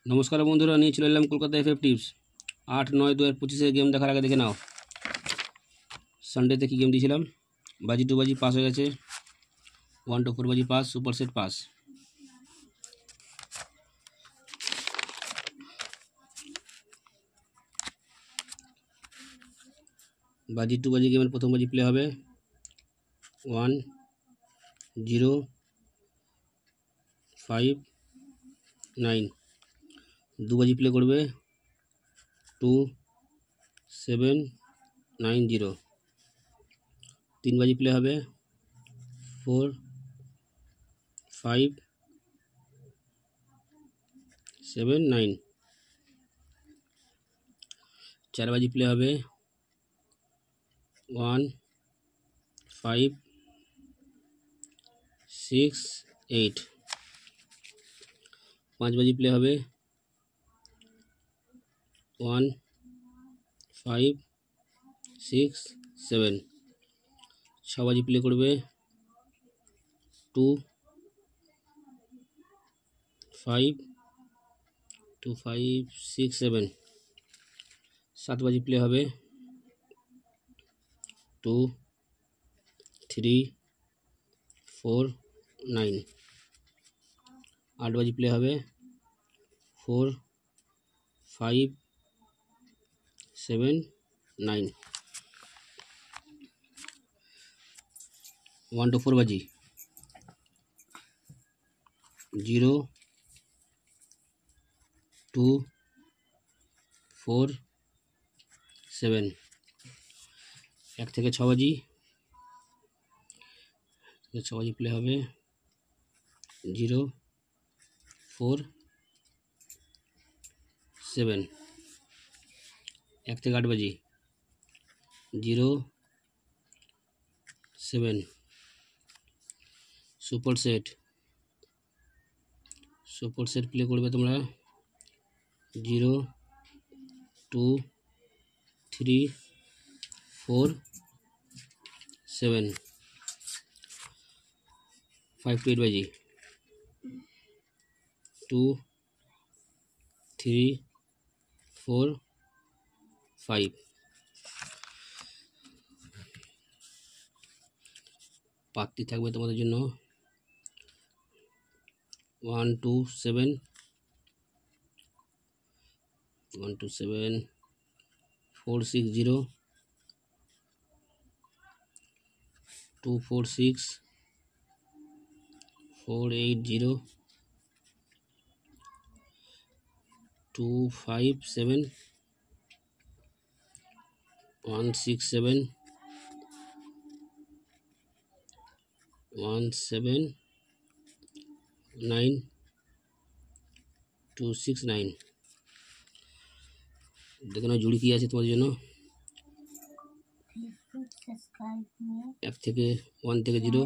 নমস্কার বন্ধুরা, নিয়ে চলে এলাম কলকাতা এফএফ টিপস 8-9-2025 গেম দেখার আগে দেখে নাও সানডেতে কি গেম দিয়েছিলাম। বাজি টু বাজি পাস হয়ে গেছে, 1 to 4 বাজি পাস, সুপার সেট পাস। বাজি টু বাজি গেমের প্রথম বাজি প্লে হবে 1 0 5 9। দু বাজি প্লে করবে 2 7 9 0। তিন বাজি প্লে হবে 4 5 7 9। চার বাজি প্লে হবে 1 5 6 8। পাঁচ বাজি প্লে হবে 1 5 6 7। ছ বাজি প্লে করবে 2 5 6 7। সাত বাজি প্লে হবে 2 3 4 9। আট বাজি প্লে হবে 4 5 7 9। 1 to 4 বাজি 0 2 4 7। এক থেকে ছ বাজি প্লে হবে 0 4 7। এক থেকে আট বাজি 0 7। সুপার সেট প্লে করবে তোমরা 0 2 3 4 7। 5 to 8 বাজি 2 3 4 5। পাত্তি থাকবে তোমাদের জন্য 1 2 7 4 6 0 2 4 6 4 8 0 2 5 7 1 6 7 1 7 9 2 6 9। দেখো না জুড়ি কি আছে তোমাদের জন্য। এক থেকে 1 থেকে 0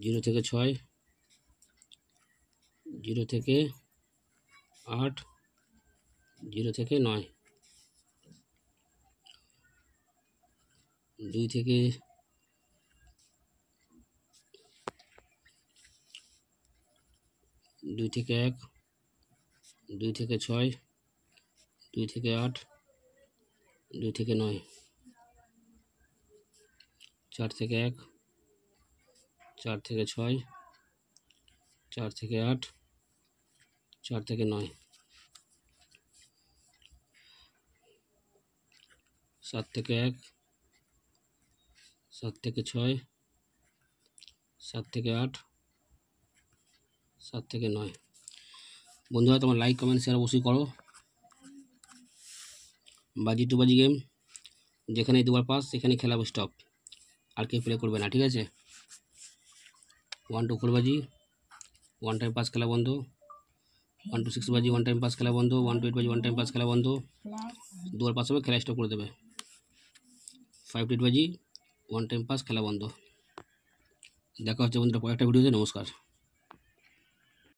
0 থেকে 6 0 থেকে 8 0 থেকে 9 2 থেকে 1 2 থেকে 6 2 থেকে 8 2 থেকে 9 4 থেকে 1 4 থেকে 6 4 থেকে 8 4 থেকে 9 7 থেকে 1 7 থেকে 6 7 থেকে 8 7 থেকে 9। বন্ধুরা তোমার লাইক কমেন্ট শেয়ার অবশ্যই করো। বাজি টু বাজি গেম যেখানে দুবার পাস সেখানে খেলা স্টপ, আর কেউ প্লে করবে না, ঠিক আছে। 1 to 4 বাজি 1 টাইম পাস খেলা বন্ধ। 1 to 6 বাজি 1 টাইম পাস খেলা বন্ধ। 1 to 8 বাজি 1 টাইম পাস খেলা বন্ধ। দুবার পাস হবে খেলা স্টপ করে দেবে। 5 to 8 বাজি 1 টাইম পাস খেলা বন্ধ। দেখা হচ্ছে বন্ধুরা পরে একটা ভিডিওতে। নমস্কার।